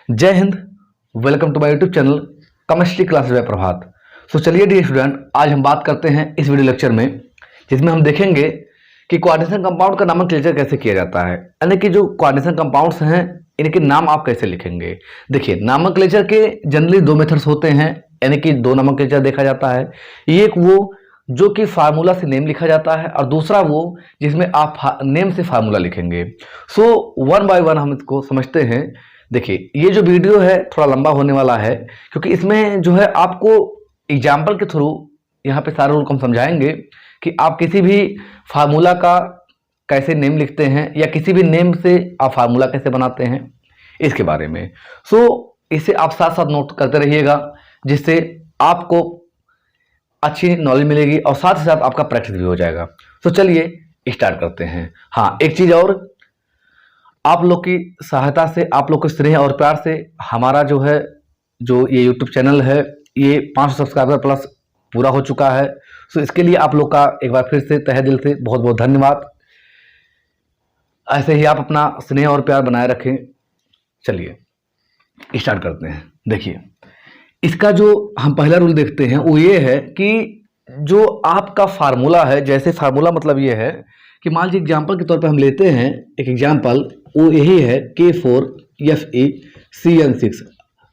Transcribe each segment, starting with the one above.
जय Hind. Welcome to my YouTube channel chemistry classes by Prabhat. चलिए dear student, आज हम बात करते हैं इस वीडियो लेक्चर में, जिसमें हम देखेंगे कि कोऑर्डिनेशन कंपाउंड का नोमेनक्लेचर कैसे किया जाता है, यानी कि जो कोऑर्डिनेशन कंपाउंड्स हैं इनके नाम आप कैसे लिखेंगे। देखिए, नोमेनक्लेचर के जनरली दो मेथड्स होते हैं, यानी कि दो नोमेनक्लेचर देखा जाता है। एक वो जो कि फार्मूला से नेम लिखा जाता है, और दूसरा वो जिसमें आप नेम से फार्मूला लिखेंगे। वन बाय वन हम इसको समझते हैं। देखिए, ये जो वीडियो है थोड़ा लंबा होने वाला है, क्योंकि इसमें जो है आपको एग्जाम्पल के थ्रू यहाँ पे सारे रूल को हम समझाएंगे कि आप किसी भी फार्मूला का कैसे नेम लिखते हैं, या किसी भी नेम से आप फार्मूला कैसे बनाते हैं, इसके बारे में। इसे आप साथ साथ नोट करते रहिएगा, जिससे आपको अच्छी नॉलेज मिलेगी और साथ ही साथ आपका प्रैक्टिस भी हो जाएगा। चलिए स्टार्ट करते हैं। हाँ, एक चीज़ और, आप लोग की सहायता से, आप लोग के स्नेह और प्यार से हमारा जो है ये यूट्यूब चैनल है, ये 500 सब्सक्राइबर प्लस पूरा हो चुका है। इसके लिए आप लोग का एक बार फिर से तहे दिल से बहुत बहुत धन्यवाद। ऐसे ही आप अपना स्नेह और प्यार बनाए रखें। चलिए स्टार्ट करते हैं। देखिए, इसका जो हम पहला रूल देखते हैं वो ये है कि जो आपका फार्मूला है, जैसे फार्मूला मतलब ये है कि मान लीजिए एग्जाम्पल के तौर पे हम लेते हैं एक एग्जाम्पल, वो यही है K4FeCN6।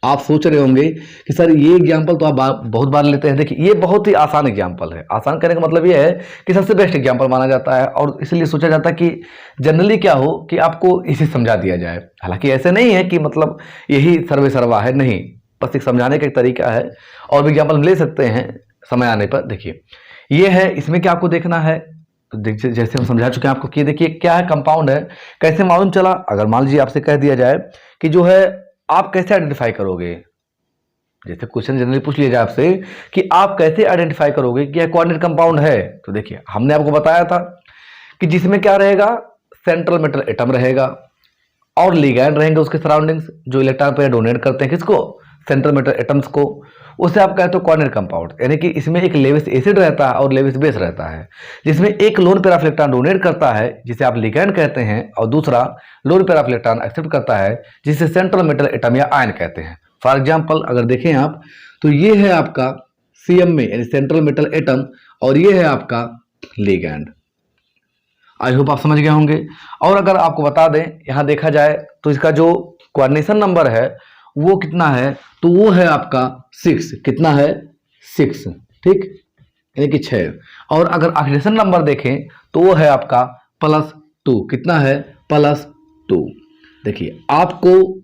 आप सोच रहे होंगे कि सर ये एग्जाम्पल तो आप बहुत बार लेते हैं। देखिए, ये बहुत ही आसान एग्जाम्पल है। आसान करने का मतलब ये है कि सबसे बेस्ट एग्जाम्पल माना जाता है, और इसलिए सोचा जाता है कि जनरली क्या हो कि आपको इसे समझा दिया जाए। हालांकि ऐसे नहीं है कि मतलब यही सर्वे सर्वा है, नहीं, बस एक समझाने का एक तरीका है, और भी एग्जाम्पल हम ले सकते हैं समय आने पर। देखिए, ये है, इसमें क्या आपको देखना है, तो जैसे हम समझा चुके हैं आपको कि देखिए क्या है, कंपाउंड है। कैसे मालूम चला, अगर मान लीजिए आपसे कह दिया जाए कि जो है आप कैसे आइडेंटिफाई करोगे, जैसे क्वेश्चन जनरली पूछ लिया जाए आपसे कि आप कैसे आइडेंटिफाई करोगे कि यह कोऑर्डिनेट कंपाउंड है, तो देखिए हमने आपको बताया था कि जिसमें क्या रहेगा, सेंट्रल मेटल एटम रहेगा और लिगैंड रहेंगे उसके सराउंडिंग्स, जो इलेक्ट्रॉन पेयर डोनेट करते हैं किसको, सेंट्रल मेटल एटम्स को। उसे आप कहते हो कोऑर्डिनेट कंपाउंड, यानी कि इसमें एक लेविस एसिड रहता है और लेविस बेस रहता है, जिसमें एक lone pair of electron donate करता है जिसे आप लिगैंड कहते हैं, और दूसरा lone pair of electron accept करता है जिसे सेंट्रल मेटल एटम या आयन कहते हैं। फॉर एग्जाम्पल अगर देखें आप, तो ये है आपका CMA यानी सेंट्रल मेटल एटम, और ये है आपका लिगैंड। आई होप आप समझ गए होंगे। और अगर आपको बता दें, यहाँ देखा जाए तो इसका जो कोऑर्डिनेशन नंबर है वो कितना है, तो वो है आपका 6। कितना है, 6, ठीक, यानी कि 6। और अगर ऑक्सीडेशन नंबर देखें तो वो है आपका +2। कितना है, +2। देखिए, आपको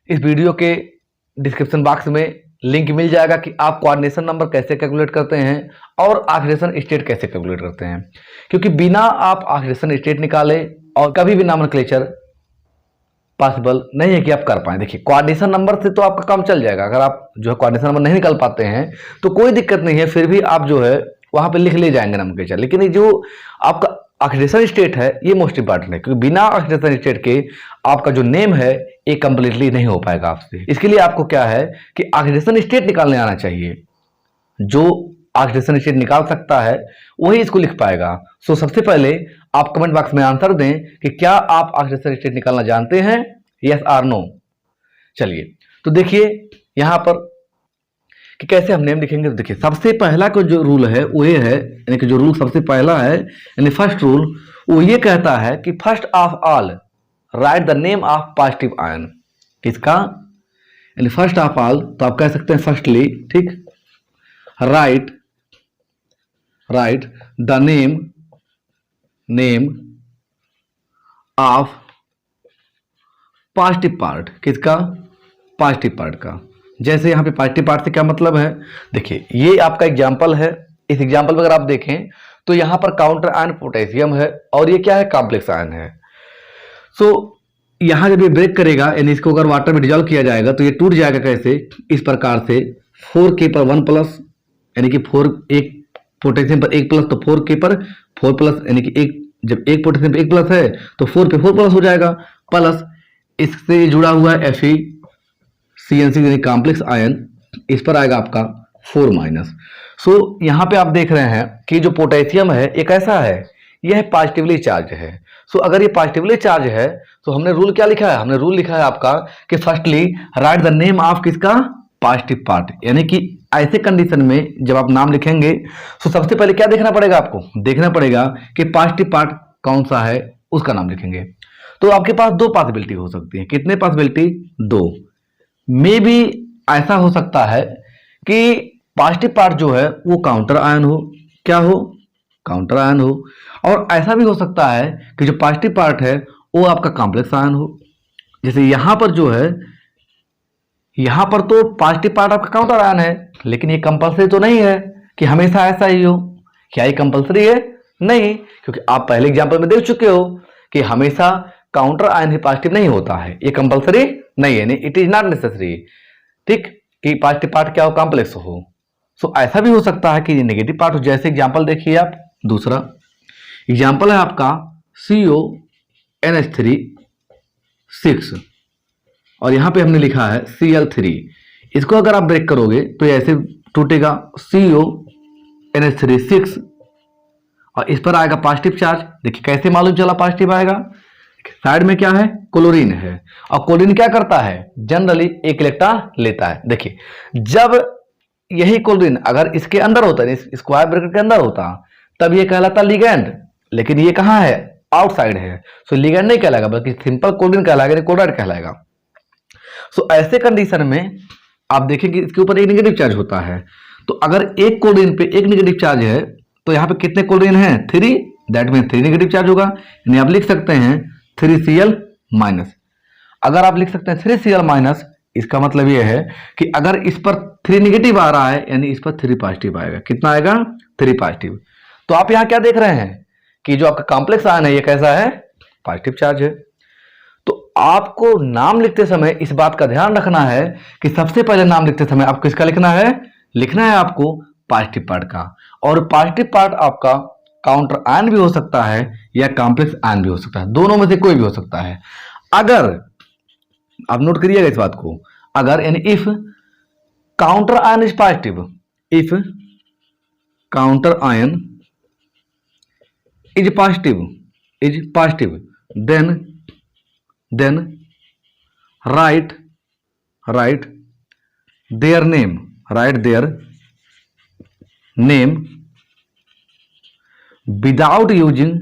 इस वीडियो के डिस्क्रिप्शन बॉक्स में लिंक मिल जाएगा कि आप कोऑर्डिनेशन नंबर कैसे कैलकुलेट करते हैं और ऑक्सीडेशन स्टेट कैसे कैलकुलेट करते हैं, क्योंकि बिना आप ऑक्सीडेशन स्टेट निकाले और कभी भी नोमेनक्लेचर पॉसिबल नहीं है कि आप कर पाए। देखिए, कोऑर्डिनेशन नंबर से तो आपका काम चल जाएगा, अगर आप जो है कोऑर्डिनेशन नंबर नहीं निकाल पाते हैं तो कोई दिक्कत नहीं है, फिर भी आप जो है वहां पे लिख ले जाएंगे नोमेनक्लेचर। लेकिन ये जो आपका ऑक्सीडेशन स्टेट है ये मोस्ट इंपॉर्टेंट है, क्योंकि बिना ऑक्सीडेशन स्टेट के आपका जो नेम है ये कंप्लीटली नहीं हो पाएगा आपसे। इसके लिए आपको क्या है कि ऑक्सीडेशन स्टेट निकालने आना चाहिए। जो ऑक्सीडेशन स्टेट निकाल सकता है वही इसको लिख पाएगा। सबसे पहले आप कमेंट बॉक्स में आंसर दें कि क्या आप ऑक्सीडेशन स्टेट निकालना जानते हैं, यस और नो। चलिए, तो देखिए यहां पर कि कैसे हम नेम लिखेंगे। तो देखिए, सबसे पहला को जो रूल है वो ये है, यानी कि जो रूल सबसे पहला है, यानी फर्स्ट रूल, वो ये कहता है कि first of all right the name of positive ion. किसका, यानी फर्स्ट ऑफ ऑल, तो आप कह सकते हैं फर्स्टली, ठीक, right the name of positive part. किसका, पॉजिटिव पार्ट का। जैसे यहाँ पे पॉजिटिव पार्ट से क्या मतलब है, देखिए ये आपका एग्जाम्पल है। इस एग्जाम्पल में अगर आप देखें तो यहाँ पर काउंटर आयन पोटेशियम है, और ये क्या है, कॉम्प्लेक्स आयन है। यहाँ जब ये ब्रेक करेगा, यानी इसको अगर वाटर में डिजॉल्व किया जाएगा तो ये टूट जाएगा। कैसे, इस प्रकार से 4K पर 1+, यानी कि 4, एक पोटेशियम पर 1+, तो 4K पर 4+, यानी कि एक, जब एक पोटेशियम पर 1+ है तो 4 पे 4+ हो जाएगा, प्लस इससे जुड़ा हुआ है FeCN6 यानी कॉम्प्लेक्स आयन, इस पर आएगा आपका 4-। यहाँ पे आप देख रहे हैं कि जो पोटेशियम है एक ऐसा है यह पॉजिटिवली चार्ज है। सो अगर ये पॉजिटिवली चार्ज है तो हमने रूल क्या लिखा है, हमने रूल लिखा है आपका कि firstly right the name of किसका, पॉजिटिव पार्ट। यानी कि ऐसे कंडीशन में जब आप नाम लिखेंगे तो सबसे पहले क्या देखना पड़ेगा, आपको देखना पड़ेगा कि पॉजिटिव पार्ट कौन सा है, उसका नाम लिखेंगे। तो आपके पास दो पॉसिबिलिटी हो सकती है। कितने पॉसिबिलिटी, दो। मे भी ऐसा हो सकता है कि पॉजिटिव पार्ट जो है वो काउंटर आयन हो, क्या हो, काउंटर आयन हो। और ऐसा भी हो सकता है कि जो पॉजिटिव पार्ट है वो आपका कॉम्प्लेक्स आयन हो। जैसे यहां पर जो है, यहां पर तो पॉजिटिव पार्ट आपका काउंटर आयन है, लेकिन ये कंपल्सरी तो नहीं है कि हमेशा ऐसा ही हो। क्या ये कंपल्सरी है? नहीं, क्योंकि आप पहले एग्जांपल में देख चुके हो कि हमेशा काउंटर आयन ही पॉजिटिव नहीं होता है। ये कंपल्सरी नहीं है, इट इज नॉट नेसेसरी, ठीक, कि पॉजिटिव पार्ट क्या हो, कॉम्प्लेक्स हो। सो ऐसा भी हो सकता है कि ये नेगेटिव पार्ट हो। जैसे एग्जांपल देखिए आप, दूसरा एग्जांपल है आपका CONH3 6 और यहां पे हमने लिखा है Cl3। इसको अगर आप ब्रेक करोगे तो ये ऐसे टूटेगा, CONH3 6 और इस पर आएगा पॉजिटिव चार्ज। देखिए कैसे मालूम चला पॉजिटिव आएगा, साइड में क्या है, क्लोरीन है। और क्लोरीन क्या करता है, जनरली एक इलेक्ट्रॉन लेता है। देखिए जब यही क्लोरीन अगर इसके अंदर होता है, स्क्वायर ब्रैकेट के अंदर होता, तब ये कहलाता लिगैंड, लेकिन ये कहां है, आउटसाइड है। सो लिगैंड नहीं कहलाएगा, बल्कि सिंपल क्लोरीन कहलाएगा, क्लोराइड कहलाएगा। सो ऐसे कंडीशन में आप देखेंगे इसके ऊपर एक नेगेटिव चार्ज होता है। तो अगर एक क्लोरीन पे एक नेगेटिव चार्ज है तो यहाँ पे कितने क्लोरीन हैं, 3, दैट मीन 3 नेगेटिव चार्ज होगा। यानी आप लिख सकते हैं 3Cl-। अगर आप लिख सकते हैं 3Cl-, इसका मतलब यह है कि अगर इस पर 3 नेगेटिव आ रहा है यानी इस पर 3 पॉजिटिव आएगा। कितना आएगा, 3 पॉजिटिव। तो आप यहां क्या देख रहे हैं कि जो आपका कॉम्प्लेक्स आयन है ये कैसा है, पॉजिटिव चार्ज है। तो आपको नाम लिखते समय इस बात का ध्यान रखना है कि सबसे पहले नाम लिखते समय आपको किसका लिखना है, आपको पॉजिटिव पार्ट का। और पॉजिटिव पार्ट आपका काउंटर आयन भी हो सकता है या कॉम्प्लेक्स आयन भी हो सकता है, दोनों में से कोई भी हो सकता है। अगर आप नोट करिएगा इस बात को, अगर यानी if counter ion is positive, if counter ion is positive, then write their name without using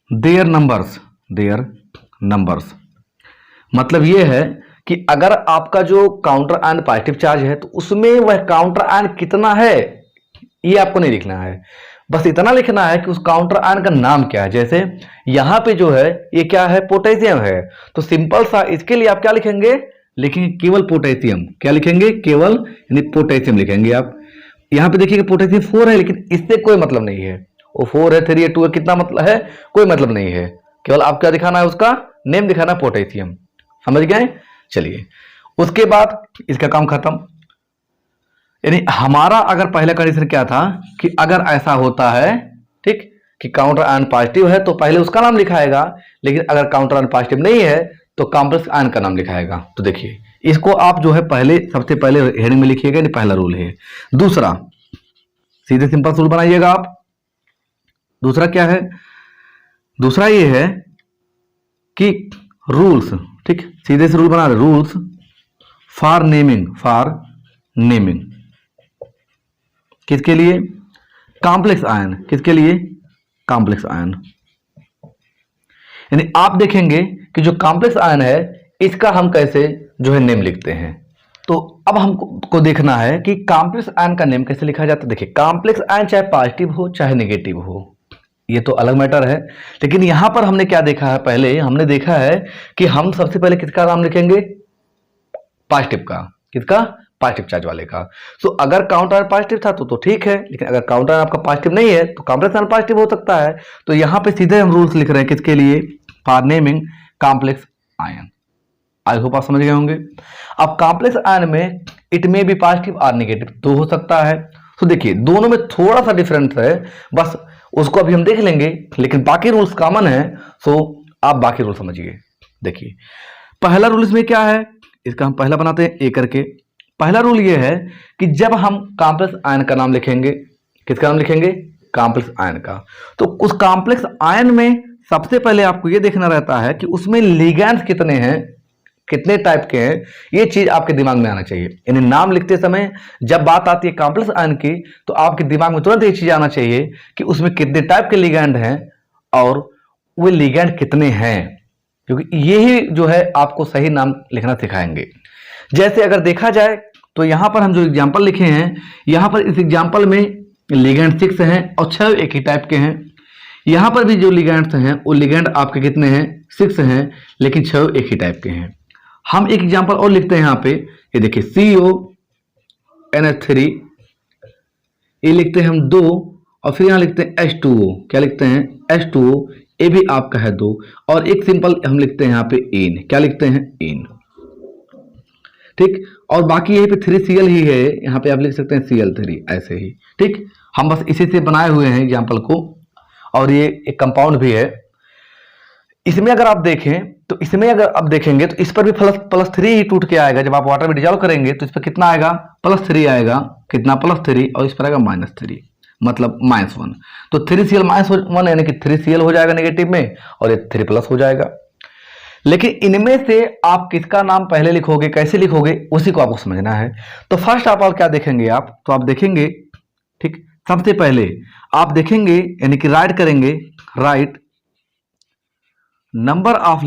their numbers। मतलब यह है कि अगर आपका जो काउंटर आयन पॉजिटिव चार्ज है तो उसमें वह काउंटर आयन कितना है ये आपको नहीं लिखना है, बस इतना लिखना है कि उस काउंटर आयन का नाम क्या है। जैसे यहां पे जो है ये क्या है, पोटेशियम है, तो सिंपल सा इसके लिए आप क्या लिखेंगे, लिखेंगे केवल पोटेशियम। क्या लिखेंगे, केवल, यानी पोटेशियम लिखेंगे आप। यहां पे देखिए पोटेशियम 4 है, लेकिन इससे कोई मतलब नहीं है, वो 4 है, 3 है, 2 है, कितना मतलब है, कोई मतलब नहीं है। केवल आप क्या दिखाना है, उसका नेम दिखाना, पोटेशियम। समझ गए? चलिए उसके बाद इसका काम खत्म। यानी हमारा अगर पहला कंडीशन क्या था कि अगर ऐसा होता है, ठीक, कि काउंटर आयन पॉजिटिव है तो पहले उसका नाम लिखाएगा, लेकिन अगर काउंटर आयन पॉजिटिव नहीं है तो कॉम्प्लेक्स आयन का नाम लिखाएगा। तो देखिए इसको आप जो है पहले, सबसे पहले हेडिंग में लिखिएगा, ये पहला रूल है। दूसरा सीधे सिंपल रूल बनाइएगा आप। दूसरा क्या है, दूसरा ये है कि रूल्स, ठीक, सीधे से रूल बना रहे, रूल्स फॉर नेमिंग, किसके लिए, कॉम्प्लेक्स आयन, किसके लिए, कॉम्प्लेक्स आयन। यानी आप देखेंगे कि जो कॉम्प्लेक्स आयन है इसका हम कैसे जो है नेम लिखते हैं। तो अब हमको देखना है कि कॉम्प्लेक्स आयन का नेम कैसे लिखा जाता है। देखिए कॉम्प्लेक्स आयन चाहे पॉजिटिव हो चाहे नेगेटिव हो, ये तो अलग मैटर है, लेकिन यहां पर हमने क्या देखा है, पहले हमने देखा है कि हम सबसे पहले किसका नाम लिखेंगे, पॉजिटिव का। किसका, पॉजिटिव चार्ज वाले का। सो अगर काउंटर आयन पॉजिटिव था तो ठीक है, लेकिन अगर काउंटर आयन आपका पॉजिटिव नहीं है तो कॉम्प्लेक्स आयन पॉजिटिव हो सकता है। तो यहां पे सीधे हम रूल्स लिख रहे हैं किसके लिए, for naming complex ion. I hope आप समझ गए होंगे। अब कॉम्प्लेक्स आयन में इट में भी पॉजिटिव और नेगेटिव दो हो सकता है। तो देखिए दोनों में थोड़ा सा डिफरेंस है, बस उसको अभी हम देख लेंगे, लेकिन बाकी रूल्स कॉमन है। सो आप बाकी रूल समझिए। देखिए पहला रूल इसमें क्या है, इसका हम पहला बनाते हैं ए करके। पहला रूल ये है कि जब हम कॉम्प्लेक्स आयन का नाम लिखेंगे, किसका नाम लिखेंगे? कॉम्प्लेक्स आयन का, तो उस कॉम्प्लेक्स आयन में सबसे पहले आपको ये देखना रहता है कि उसमें लिगैंड्स कितने हैं, कितने टाइप के हैं, ये चीज आपके दिमाग में आना चाहिए। यानी नाम लिखते समय जब बात आती है कॉम्प्लेक्स आयन की, तो आपके दिमाग में तुरंत ये चीज आना चाहिए कि उसमें कितने टाइप के लिगैंड हैं और वो लिगैंड कितने हैं, क्योंकि यही जो है आपको सही नाम लिखना सिखाएंगे। जैसे अगर देखा जाए तो यहां पर हम जो एग्जाम्पल लिखे हैं, यहां पर इस एग्जाम्पल में लिगैंड 6 हैं और 6 एक ही टाइप के हैं। यहां पर भी जो लिगैंड्स हैं वो लिगैंड आपके कितने हैं? 6 हैं, लेकिन 6 एक ही टाइप के हैं। हम एक एग्जांपल और लिखते हैं यहाँ पे, ये देखिए CONH3, ये लिखते हैं हम 2, और फिर यहाँ लिखते हैं H2O, क्या लिखते हैं? H2O, ये भी आपका है 2, और एक सिंपल हम लिखते हैं यहाँ पे इन, क्या लिखते हैं? इन, ठीक। और बाकी यहीं पे 3Cl ही है, यहाँ पे आप लिख सकते हैं Cl3 ऐसे ही, ठीक। हम बस इसी से बनाए हुए हैं एग्जाम्पल को, और ये एक कंपाउंड भी है। इसमें अगर आप देखें तो इसमें अगर आप देखेंगे तो इस पर भी +3 ही टूट के आएगा। जब आप वाटर में डिजॉल्व करेंगे तो इस पर कितना आएगा? +3 आएगा, कितना? +3, और इस पर आएगा -3, मतलब -1। तो 3Cl -1 यानी कि 3Cl हो जाएगा नेगेटिव में, और ये 3+ हो जाएगा। लेकिन इनमें से आप किसका नाम पहले लिखोगे, कैसे लिखोगे, उसी को आपको समझना है। तो फर्स्ट आप क्या देखेंगे? तो आप देखेंगे, ठीक, सबसे पहले आप देखेंगे यानी कि राइट करेंगे, राइट नंबर ऑफ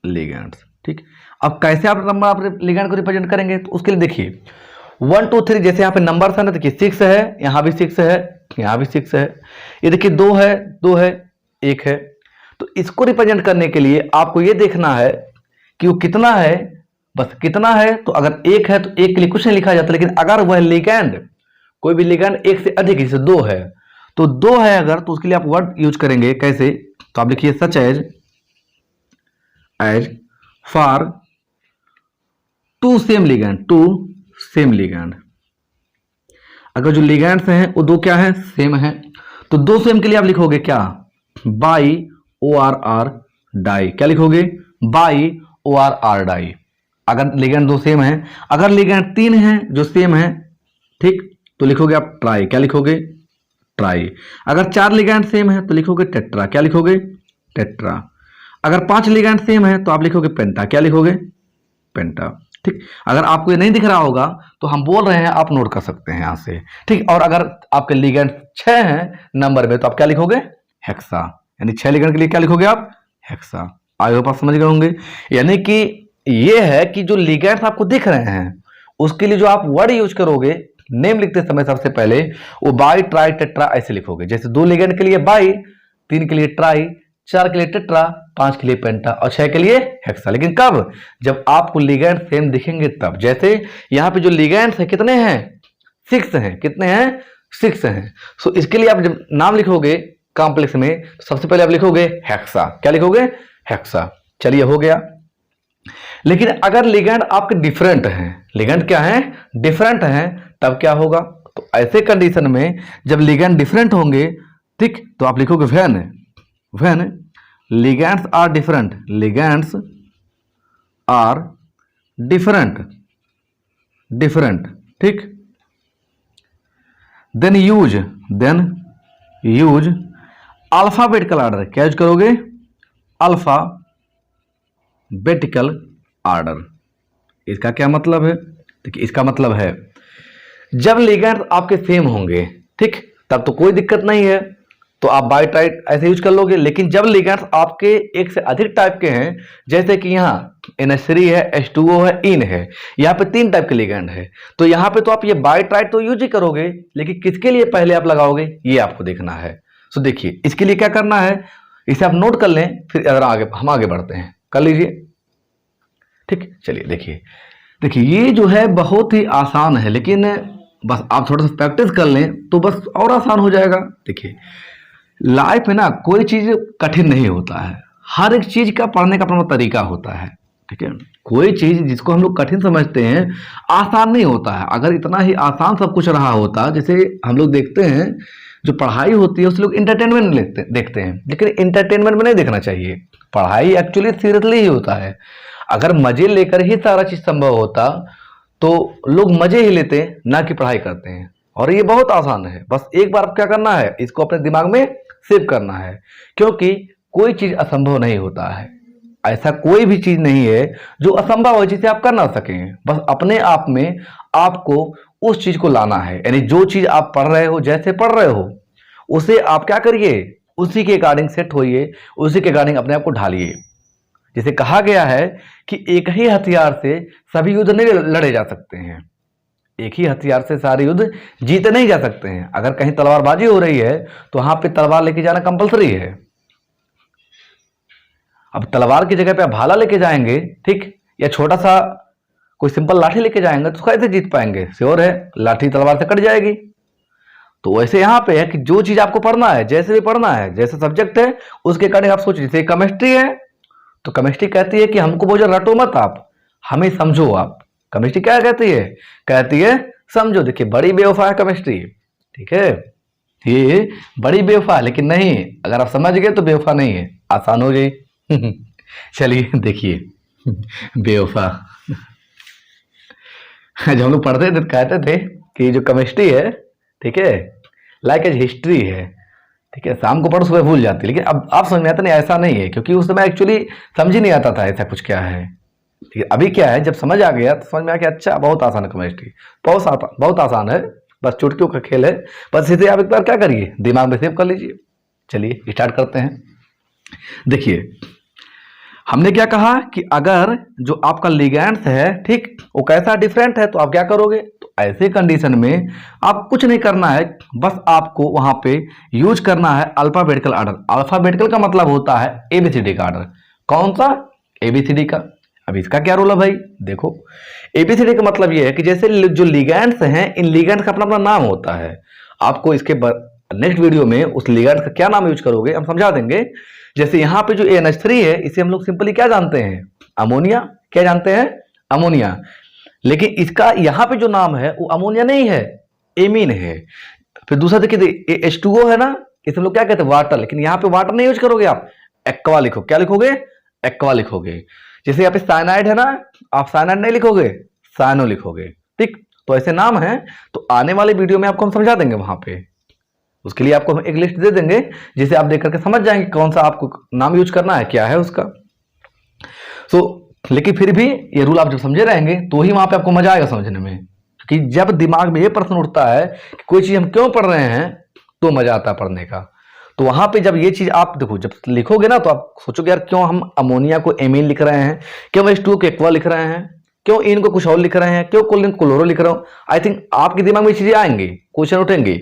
लिगैंड्स, ठीक। अब कैसे आप नंबर ऑफ लिगैंड को रिप्रेजेंट करेंगे? तो उसके लिए देखिए 1 2 3, जैसे यहाँ पे नंबर है ना, देखिए 6 है, यहाँ भी 6 है, यहाँ भी 6 है, ये देखिए 2 है, 2 है, 1 है। तो इसको रिप्रेजेंट करने के लिए आपको ये देखना है कि वो कितना है, बस कितना है। तो अगर 1 है तो 1 के लिए कुछ नहीं लिखा जाता, लेकिन अगर वह लिगैंड, कोई भी लिगैंड 1 से अधिक, जैसे 2 है, तो 2 है अगर, तो उसके लिए आप वर्ड यूज करेंगे कैसे? तो आप लिखिए such as for 2 same ligand. अगर जो लिगैंड्स हैं वो 2 क्या है? सेम है। तो 2 सेम के लिए आप लिखोगे क्या? बाई ORR डाई, क्या लिखोगे? बाई ORR डाई, अगर लिगैंड 2 सेम है। अगर लिगैंड 3 है जो सेम है, ठीक, तो लिखोगे आप ट्राई, क्या लिखोगे? ट्राई। अगर 4 लिगैंड सेम है तो लिखोगे टेट्रा, क्या लिखोगे? टेट्रा। अगर 5 लिगैंड सेम है तो आप लिखोगे पेंटा, क्या लिखोगे? पेंटा, ठीक। अगर आपको ये नहीं दिख रहा होगा तो हम बोल रहे हैं, आप नोट कर सकते हैं यहां से, ठीक। और अगर आपके लिगैंड 6 हैं नंबर में तो आप क्या लिखोगे? हेक्सा, यानी 6 लिगैंड के लिए क्या लिखोगे आप? हेक्सा। आई होप आप समझ गए होंगे। यानी कि ये है कि जो लिगैंड्स आपको दिख रहे हैं उसके लिए जो आप वर्ड यूज करोगे नेम लिखते समय, सबसे पहले वो बाई, ट्राई, टेट्रा ऐसे लिखोगे। जैसे 2 लिगैंड के लिए बाई, 3 के लिए ट्राई, 4 के लिए टेट्रा, 5 के लिए पेंटा और 6 के लिए हेक्सा। लेकिन कब? जब आपको लिगैंड सेम दिखेंगे तब। जैसे यहाँ पे जो लिगैंड्स है कितने हैं? 6 हैं। कितने हैं? 6 हैं। सो इसके लिए आप जब नाम लिखोगे कॉम्प्लेक्स में, तो सबसे पहले आप लिखोगे हेक्सा, क्या लिखोगे? हेक्सा। चलिए हो गया। लेकिन अगर लिगैंड आपके डिफरेंट हैं, लिगैंड क्या है? डिफरेंट हैं, तब क्या होगा? तो ऐसे कंडीशन में जब लिगैंड डिफरेंट होंगे, ठीक, तो आप लिखोगे व्हेन लिगैंड्स आर डिफरेंट, ठीक। देन यूज अल्फाबेटिकल ऑर्डर, क्या यूज करोगे? Alphabetical order. इसका क्या मतलब है? देखिए इसका मतलब है जब लिगैंड आपके सेम होंगे, ठीक, तब तो कोई दिक्कत नहीं है, तो आप बाई टाइप ऐसे यूज कर लोगे। लेकिन जब लिगैंड्स आपके एक से अधिक टाइप के हैं, जैसे कि यहाँ NH3 है, H2O है, इन है, यहाँ पे 3 टाइप के लिगैंड है, तो यहाँ पे तो आप ये बाई टाइप तो यूज ही करोगे, लेकिन किसके लिए पहले आप लगाओगे ये आपको देखना है। सो देखिए इसके लिए क्या करना है, इसे आप नोट कर लें, फिर अगर हम आगे बढ़ते हैं, कर लीजिए, ठीक। चलिए देखिए ये जो है बहुत ही आसान है, लेकिन बस आप थोड़ा सा प्रैक्टिस कर लें तो बस और आसान हो जाएगा। देखिए लाइफ में ना कोई चीज कठिन नहीं होता है, हर एक चीज का पढ़ने का अपना तरीका होता है, ठीक है। कोई चीज जिसको हम लोग कठिन समझते हैं आसान नहीं होता है। अगर इतना ही आसान सब कुछ रहा होता, जैसे हम लोग देखते हैं जो पढ़ाई होती है उससे लोग इंटरटेनमेंट देखते हैं, लेकिन इंटरटेनमेंट में नहीं देखना चाहिए। पढ़ाई एक्चुअली सीरियसली ही होता है। अगर मजे लेकर ही सारा चीज संभव होता तो लोग मजे ही लेते हैं, ना कि पढ़ाई करते हैं। और ये बहुत आसान है, बस एक बार क्या करना है, इसको अपने दिमाग में सेव करना है, क्योंकि कोई चीज असंभव नहीं होता है। ऐसा कोई भी चीज नहीं है जो असंभव है जिसे आप कर ना सकें। बस अपने आप में आपको उस चीज को लाना है, यानी जो चीज आप पढ़ रहे हो, जैसे पढ़ रहे हो, उसे आप क्या करिए, उसी के अकॉर्डिंग सेट होइए, उसी के अकॉर्डिंग अपने आप को ढालिए। जिसे कहा गया है कि एक ही हथियार से सभी युद्ध नहीं लड़े जा सकते हैं, एक ही हथियार से सारे युद्ध जीते नहीं जा सकते हैं। अगर कहीं तलवारबाजी हो रही है तो वहां पे तलवार लेके जाना कंपलसरी है। अब तलवार की जगह पे आप भाला लेके जाएंगे, ठीक, या छोटा सा कोई सिंपल लाठी लेके जाएंगे तो कैसे जीत पाएंगे? श्योर है लाठी तलवार से कट जाएगी। तो वैसे यहाँ पे है कि जो चीज आपको पढ़ना है, जैसे भी पढ़ना है, जैसे सब्जेक्ट है, उसके अकॉर्डिंग आप सोचिए। जैसे केमिस्ट्री है तो केमिस्ट्री कहती है कि हमको वो जो रटो मत, आप हमें समझो। आप केमिस्ट्री क्या कहती है? कहती है समझो। देखिए बड़ी बेवफा है केमिस्ट्री, ठीक है, ये बड़ी बेवफा है, लेकिन नहीं, अगर आप समझ गए तो बेवफा नहीं है, आसान हो गई। चलिए देखिए बेवफा जब हम लोग पढ़ते थे तो कहते थे कि जो केमिस्ट्री है, ठीक है, लाइक एज हिस्ट्री है, ठीक है, शाम को पढ़ो सुबह भूल जाती। लेकिन अब आप समझ में आता नहीं, ऐसा नहीं है, क्योंकि उस समय एक्चुअली समझ ही नहीं आता था ऐसा कुछ क्या है। ठीक है, अभी क्या है, जब समझ आ गया तो समझ में आ गया अच्छा बहुत आसान है केमिस्ट्री, बहुत आसान है, बस चुटकियों का खेल है। बस इसे आप एक बार क्या करिए, दिमाग में सेव कर लीजिए। चलिए स्टार्ट करते हैं। देखिए हमने क्या कहा कि अगर जो आपका लिगैंड्स है, ठीक, वो कैसा डिफरेंट है तो आप क्या करोगे? तो ऐसे कंडीशन में आप कुछ नहीं करना है, बस आपको वहां पे यूज करना है अल्फाबेटिकल ऑर्डर। अल्फाबेटिकल का मतलब होता है एबीसीडी का ऑर्डर। कौन सा? एबीसीडी का। अब इसका क्या रोल है भाई? देखो एबीसीडी का मतलब यह है कि जैसे जो लिगैंड्स हैं, इन लिगैंड्स का अपना अपना नाम होता है। आपको इसके नेक्स्ट वीडियो में उस लिगैंड्स का क्या नाम यूज करोगे हम समझा देंगे। जैसे यहाँ पे जो NH3 है, इसे हम लोग सिंपली क्या जानते हैं? अमोनिया। क्या जानते हैं? अमोनिया। लेकिन इसका यहाँ पे जो नाम है वो अमोनिया नहीं है, एमीन है। फिर दूसरा देखिए H2O है ना, इसे हम लोग क्या कहते हैं? वाटर। लेकिन यहाँ पे वाटर नहीं यूज करोगे आप, एक्वा लिखो। क्या लिखोगे? एक्वा लिखोगे। जैसे यहाँ पे साइनाइड है ना, आप साइनाइड नहीं लिखोगे, साइनो लिखोगे। ठीक, तो ऐसे नाम है। तो आने वाले वीडियो में आपको हम समझा देंगे, वहां पे उसके लिए आपको हम एक लिस्ट दे देंगे, जिसे आप देख करके समझ जाएंगे कौन सा आपको नाम यूज करना है, क्या है उसका। लेकिन फिर भी ये रूल आप जब समझे रहेंगे तो ही वहां पे आपको मजा आएगा समझने में। क्योंकि जब दिमाग में ये प्रश्न उठता है कि कोई चीज हम क्यों पढ़ रहे हैं, तो मजा आता है पढ़ने का। तो वहां पे जब ये चीज आप देखो, जब लिखोगे ना, तो आप सोचोगे यार क्यों हम अमोनिया को एमीन लिख रहे हैं, क्यों H2O को एक्वा लिख रहे हैं, क्यों इनको कुछ और लिख रहे हैं, क्यों कोलिन क्लोरो लिख रहा हूं। आई थिंक आपके दिमाग में चीजें आएंगी, क्वेश्चन उठेंगे,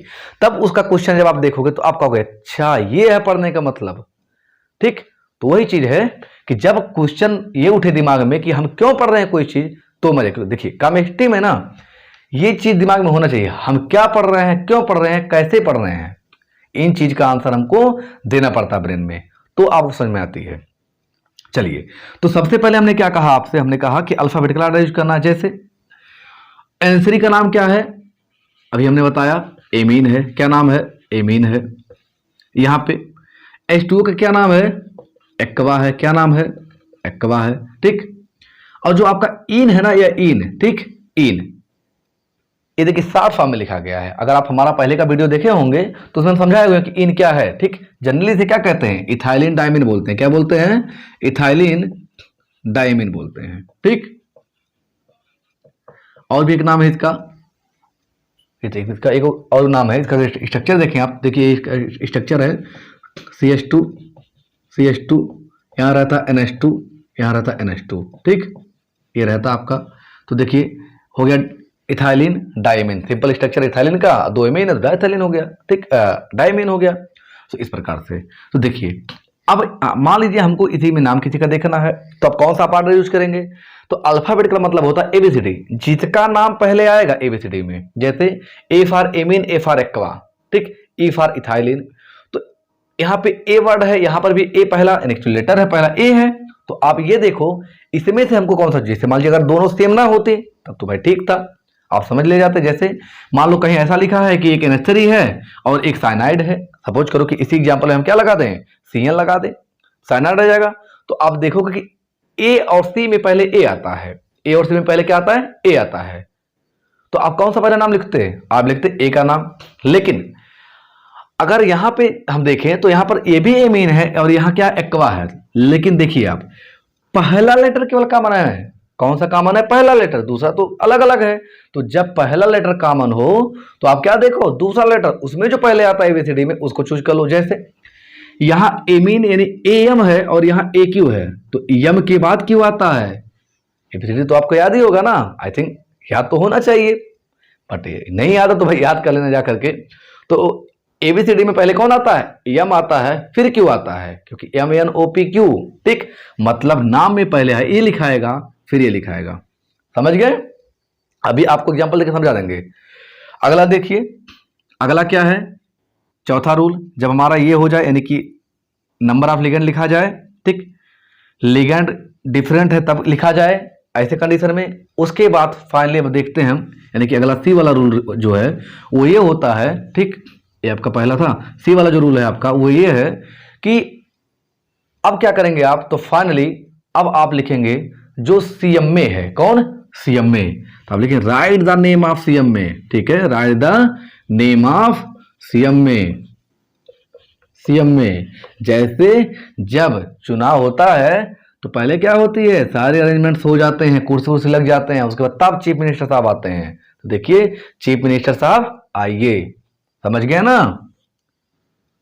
तब उसका क्वेश्चन जब आप देखोगे तो आप कहोगे अच्छा ये है पढ़ने का मतलब। ठीक, तो वही चीज है कि जब क्वेश्चन ये उठे दिमाग में कि हम क्यों पढ़ रहे हैं कोई चीज, तो मजे करो। देखिए केमिस्ट्री में ना ये चीज दिमाग में होना चाहिए, हम क्या पढ़ रहे हैं, क्यों पढ़ रहे हैं, कैसे पढ़ रहे हैं, इन चीज का आंसर हमको देना पड़ता है ब्रेन में, तो आपको समझ में आती है। चलिए, तो सबसे पहले हमने क्या कहा आपसे, हमने कहा कि अल्फाबेटिकल ऑर्डर यूज करना है। जैसे NH3 का नाम क्या है, अभी हमने बताया एमीन है। क्या नाम है? एमीन है। यहां पे H2O का क्या नाम है? एक्वा है। क्या नाम है? एक्वा है। ठीक, और जो आपका इन है ना, यह इन, ठीक, इन, ये देखिए शॉर्ट फॉर्म में लिखा गया है। अगर आप हमारा पहले का वीडियो देखे होंगे तो उसमें समझाया हुआ है कि इन क्या है। ठीक, जनरली से क्या कहते हैं? इथाइलिन डायमीन बोलते हैं। क्या बोलते हैं? इथाइलिन डायमीन बोलते हैं। ठीक, और भी एक नाम है इसका, इसका एक और नाम है। इसका स्ट्रक्चर देखें आप, देखिए इसका स्ट्रक्चर है CH2 यहाँ रहता NH2, यहाँ रहता NH2। ठीक, ये रहता आपका। तो देखिए हो गया ethylene diamine, simple structure ethylene का, दो एमीन है तो डाइथाइलिन हो गया। ठीक, डायमीन हो गया। तो इस प्रकार से। तो देखिए अब मान लीजिए हमको इसी में नाम किसी का देखना है, तो अब कौन सा ऑर्डर यूज करेंगे? तो अल्फाबेट का मतलब होता है एबीसीडी, जिसका नाम पहले आएगा एबीसीडी में। जैसे A for amine, A for aqua, ठीक, ई फॉर इथाइलिन। तो यहाँ पे ए वर्ड है, यहाँ पर भी ए पहला लेटर है, पहला ए है। तो आप ये देखो इसमें से हमको कौन सा, जैसे मान लीजिए अगर दोनों सेम ना होते तब तो भाई ठीक था, आप समझ ले जाते। जैसे मान लो कहीं ऐसा लिखा है कि एक NH3 है और एक साइनाइड है, सपोज करो कि इसी एग्जांपल में हम क्या लगा दें, CN लगा दें, साइनाइड रह जाएगा। तो आप देखोगे कि ए और सी में पहले ए आता है, ए और सी में पहले क्या आता है, ए आता है, तो आप कौन सा पहला नाम लिखते हैं, आप लिखते ए का नाम। लेकिन अगर यहां पे हम देखें तो यहां पर ए भी एमीन है और यहां क्या एक्वा है, लेकिन देखिए आप पहला लेटर केवल कॉमन है, कौन सा कॉमन है, पहला लेटर, दूसरा तो अलग अलग है। तो जब पहला लेटर कॉमन हो तो आप क्या देखो, दूसरा लेटर उसमें जो पहले आता है एबीसीडी में उसको चूज कर लो। जैसे यहां एमीन यानी एम है और यहां ए क्यू है, तो एम के बाद क्यू आता है, एबीसीडी तो आपको याद ही होगा ना, आई थिंक याद तो होना चाहिए, बट नहीं याद है तो भाई याद कर लेना जा करके। तो एबीसीडी में पहले कौन आता है, एम आता है, फिर क्यू आता है, क्योंकि M N O P Q, ठीक, मतलब नाम में पहले है ए लिखाएगा फिर ये लिखाएगा, समझ गए। अभी आपको एग्जांपल देकर समझा देंगे। अगला देखिए, अगला क्या है, चौथा रूल, जब हमारा ये हो जाए यानी कि नंबर ऑफ लिगेंड लिखा जाए, ठीक, लिगेंड डिफरेंट है तब लिखा जाए ऐसे कंडीशन में। उसके बाद फाइनली अब देखते हैं हम, यानी कि अगला सी वाला रूल जो है वो ये होता है, ठीक, ये आपका पहला था, सी वाला जो रूल है आपका वो ये है कि अब क्या करेंगे आप, तो फाइनली अब आप लिखेंगे जो सीएम में है, कौन, सीएम में, तो आप लिखेंगे write the name of CM में, ठीक है, right the name of CM में, सीएम में। जैसे जब चुनाव होता है तो पहले क्या होती है, सारे अरेंजमेंट्स हो जाते हैं, कुर्सी वुर्सी लग जाते हैं, उसके बाद तब चीफ मिनिस्टर साहब आते हैं। तो देखिए चीफ मिनिस्टर साहब आइए, समझ गए ना,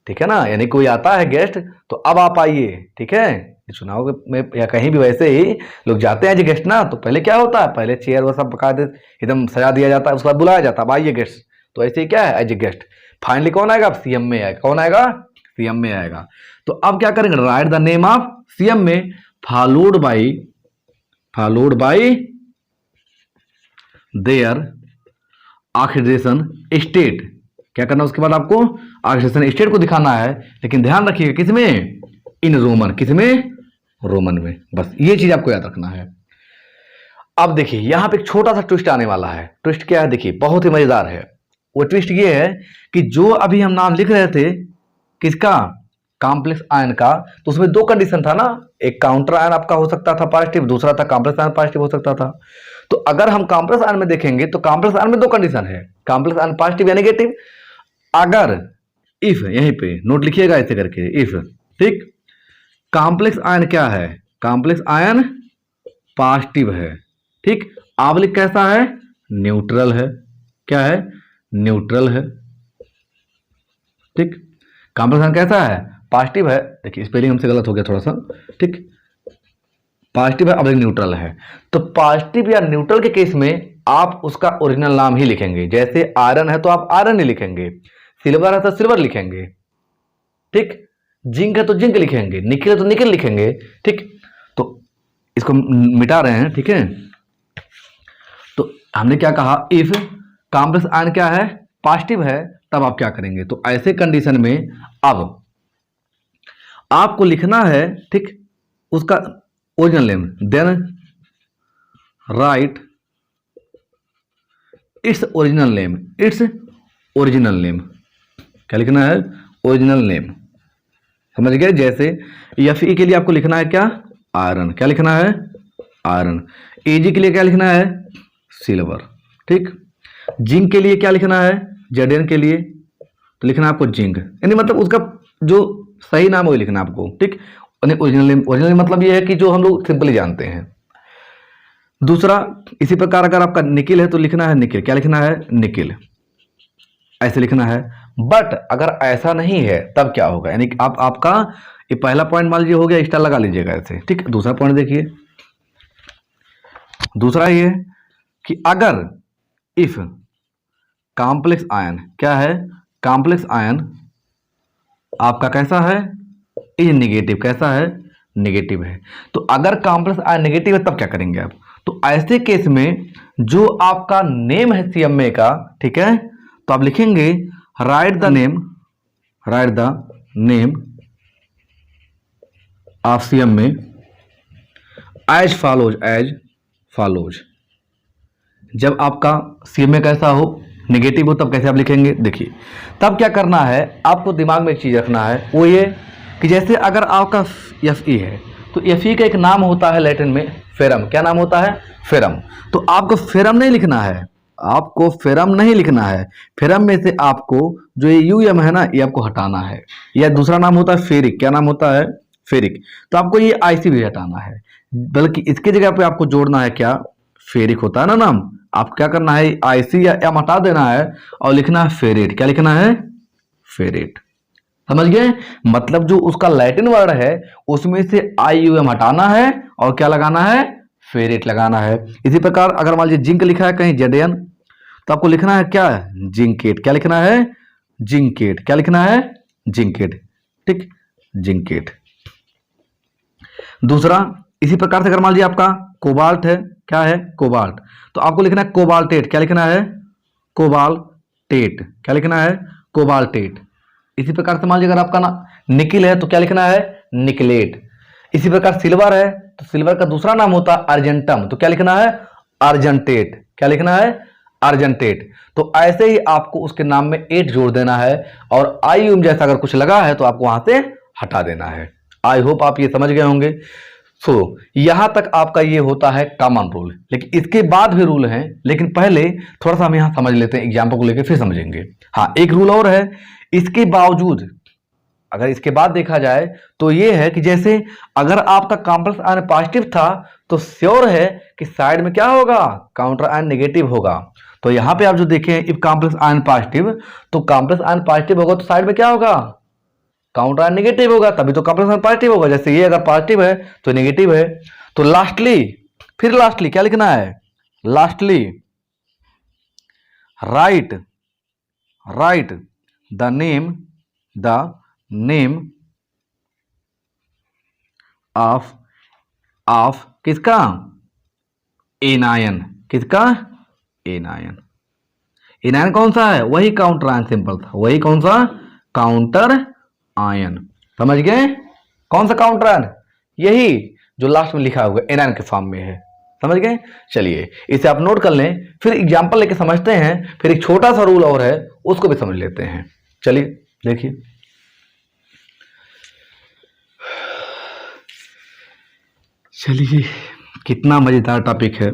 ठीक है ना, यानी कोई आता है गेस्ट तो अब आप आइए, ठीक है। चुनाव में या कहीं भी वैसे ही लोग जाते हैं जी गेस्ट ना, तो पहले क्या होता है, पहले चेयर वो सब बकायदे एकदम सजा दिया जाता है, उसके बाद बुलाया जाता है, अब आइए गेस्ट, तो ऐसे ही क्या है, एज ए गेस्ट। फाइनली कौन आएगा, सीएम में आएगा, कौन आएगा, सीएम में आएगा। तो अब क्या करेंगे, write the name of CM में followed by their oxidation state, क्या करना उसके बाद आपको ऑक्सीडेशन स्टेट को दिखाना है, लेकिन ध्यान रखिएगा किसमें, इन रोमन, किसमें, रोमन में, बस ये चीज आपको याद रखना है। अब देखिए यहां पे एक छोटा सा ट्विस्ट आने वाला है, ट्विस्ट क्या है देखिए, बहुत ही मजेदार है। वो ट्विस्ट ये है कि जो अभी हम नाम लिख रहे थे किसका, कॉम्प्लेक्स आयन का, तो उसमें दो कंडीशन था ना, एक काउंटर आयन आपका हो सकता था पॉजिटिव, दूसरा था कॉम्प्लेक्स आयन पॉजिटिव हो सकता था। तो अगर हम कॉम्प्लेक्स आयन में देखेंगे तो कॉम्प्लेक्स आयन में दो कंडीशन है, कॉम्प्लेक्स आयन पॉजिटिव या नेगेटिव। अगर इफ, यहीं पे नोट लिखिएगा ऐसे करके, इफ, ठीक, कॉम्प्लेक्स आयन क्या है, कॉम्प्लेक्स आयन पॉजिटिव है, ठीक, आवलिक कैसा है, न्यूट्रल है, क्या है, न्यूट्रल है, ठीक, कॉम्प्लेक्स आयन कैसा है, पॉजिटिव है, देखिए स्पेलिंग हमसे गलत हो गया थोड़ा सा, ठीक, पॉजिटिव है अब न्यूट्रल है। तो पॉजिटिव या न्यूट्रल के केस में आप उसका ओरिजिनल नाम ही लिखेंगे, जैसे आयरन है तो आप आयरन ही लिखेंगे, सिल्वर है तो सिल्वर लिखेंगे, ठीक, जिंक है तो जिंक लिखेंगे, निकल है तो निकल लिखेंगे, ठीक। तो इसको मिटा रहे हैं, ठीक है। तो हमने क्या कहा, इफ कॉम्प्लेक्स आयन क्या है, पॉजिटिव है, तब आप क्या करेंगे, तो ऐसे कंडीशन में अब आपको लिखना है, ठीक, उसका original name, then write its original name, its original name, क्या लिखना है, ओरिजिनल नेम, समझ गए। जैसे Fe के लिए आपको लिखना है क्या, आयरन, क्या लिखना है, आयरन। Ag के लिए क्या लिखना है, सिल्वर, ठीक। जिंक के लिए क्या लिखना है, Zn के लिए तो लिखना है आपको जिंक, यानी मतलब उसका जो सही नाम है वही लिखना है आपको, ठीक। ओरिजिनल नेम, ओरिजिनल मतलब ये है कि जो हम लोग सिंपली जानते हैं। दूसरा इसी प्रकार अगर आपका निकिल है तो लिखना है निकिल, क्या लिखना है, निकिल, ऐसे लिखना है। बट अगर ऐसा नहीं है तब क्या होगा, यानी आप आपका ये पहला पॉइंट मान लीजिए हो गया, स्टार लगा लीजिएगा ऐसे, ठीक। दूसरा पॉइंट देखिए, दूसरा ये कि अगर इफ कॉम्प्लेक्स आयन क्या है, कॉम्प्लेक्स आयन आपका कैसा है, इज नेगेटिव, कैसा है, नेगेटिव है। तो अगर कॉम्प्लेक्स आयन नेगेटिव है तब क्या करेंगे आप, तो ऐसे केस में जो आपका नेम है सीएमए का, ठीक है, तो आप लिखेंगे write the name, write the name of CMA as follows, as follows. जब आपका सीएमए कैसा हो, नेगेटिव हो, तब कैसे आप लिखेंगे, देखिए तब क्या करना है, आपको दिमाग में एक चीज रखना है, वो ये कि जैसे अगर आपका Fe है तो Fe का एक नाम होता है लैटिन में फेरम। क्या नाम होता है? फेरम। तो आपको फेरम नहीं लिखना है, आपको फेरम नहीं लिखना है। फेरम में से आपको जो ये यूएम है ना, ये आपको हटाना है। या दूसरा नाम होता है फेरिक। क्या नाम होता है? फेरिक। तो आपको ये आईसी भी हटाना है, बल्कि इसकी जगह पे आपको जोड़ना है क्या? फेरिक होता है ना नाम, आप क्या करना है? आईसी या एम हटा देना है और लिखना है फेरेट। क्या लिखना है? फेरेट। समझ गए? मतलब जो उसका लैटिन वर्ड है उसमें से आईयूएम हटाना है और क्या लगाना है? फेरेट लगाना है। इसी प्रकार अगर मान लीजिए जिंक लिखा है कहीं जेडेन, तो आपको लिखना है क्या? जिंकेट। क्या लिखना है? जिंकेट। क्या लिखना है? जिंकेट। ठीक, जिंकेट। दूसरा इसी प्रकार से अगर मान लीजिए आपका कोबाल्ट है, क्या है? कोबाल्ट, तो आपको लिखना है कोबाल्टेट। क्या लिखना है? कोबाल्टेट। क्या लिखना है? कोबाल्टेट। इसी प्रकार से मान लीजिए अगर आपका ना निकिल है तो क्या लिखना है? निकलेट। इसी प्रकार सिल्वर है तो सिल्वर का दूसरा नाम होता है अर्जेंटम, तो क्या लिखना है? अर्जेंटेट। क्या लिखना है? अर्जेंटेट। तो ऐसे ही आपको उसके नाम में एट जोड़ देना है और आईयूएम जैसा अगर कुछ लगा है तो आपको वहां से हटा देना है। आई होप आप ये समझ गए होंगे। सो यहां तक आपका ये होता है कॉमन रूल, लेकिन इसके बाद भी रूल हैं, लेकिन पहले थोड़ा सा हम यहां समझ लेते हैं, एग्जाम्पल को लेकर फिर समझेंगे। हाँ, एक रूल और है इसके बावजूद, अगर इसके बाद देखा जाए तो ये है कि जैसे अगर आपका कॉम्प्लेक्स आयन पॉजिटिव था तो श्योर है कि साइड में क्या होगा? काउंटर आयन नेगेटिव होगा। तो यहां पे आप जो देखें इफ कॉम्प्लेक्स आयन पॉजिटिव, तो कॉम्प्लेक्स आयन पॉजिटिव होगा तो साइड में क्या होगा? काउंटर आयन नेगेटिव होगा, तभी तो कॉम्प्लेक्स आयन पॉजिटिव होगा। जैसे ये अगर पॉजिटिव है तो नेगेटिव है। तो लास्टली क्या लिखना है? Lastly right the name of किसका? एनायन। किसका? एनायन। एनायन कौन सा है? वही काउंटर आयन, सिंपल था। वही कौन सा? Counter ion. समझ गए? कौन सा काउंटर आयन? यही जो लास्ट में लिखा हुआ एनायन के फॉर्म में है। समझ गए? चलिए इसे आप नोट कर लें, फिर एग्जाम्पल लेके समझते हैं। फिर एक छोटा सा रूल और है उसको भी समझ लेते हैं। चलिए देखिए, चलिए कितना मजेदार टॉपिक है।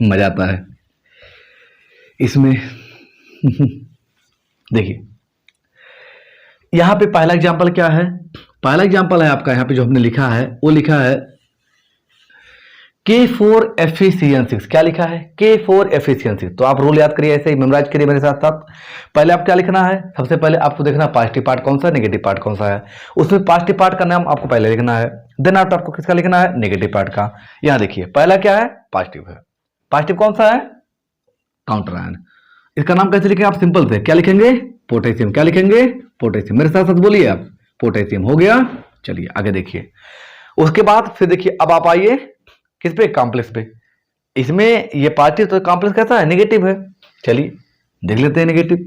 मजा आता है इसमें। देखिए यहां पे पहला एग्जांपल क्या है? पहला एग्जांपल है आपका यहाँ पे जो हमने लिखा है, वो लिखा है K4Fe6। क्या लिखा है? K4Fe6। तो आप रूल याद करिए, ऐसे ही मेमोराइज करिए मेरे साथ साथ। पहले आप क्या लिखना है? सबसे पहले आपको देखना है पॉजिटिव पार्ट कौन सा है, नेगेटिव पार्ट कौन सा है। उसमें पॉजिटिव पार्ट का नाम आपको पहले लिखना है, देन आफ्टर आपको किसका लिखना है? नेगेटिव पार्ट का। यहां देखिए पहला क्या है? पॉजिटिव है। पॉजिटिव कौन सा है? Counter ion. इसका नाम कैसे लिखेंगे आप? सिंपल से क्या लिखेंगे? पोटेशियम। क्या लिखेंगे? पोटेशियम। मेरे साथ साथ बोलिए आप, पोटेशियम। हो गया? चलिए आगे देखिए। उसके बाद फिर देखिए, अब आप आइए किस पे? कॉम्प्लेक्स पे। इसमें ये पॉजिटिव तो कॉम्प्लेक्स कैसा है? नेगेटिव है। चलिए देख लेते हैं नेगेटिव।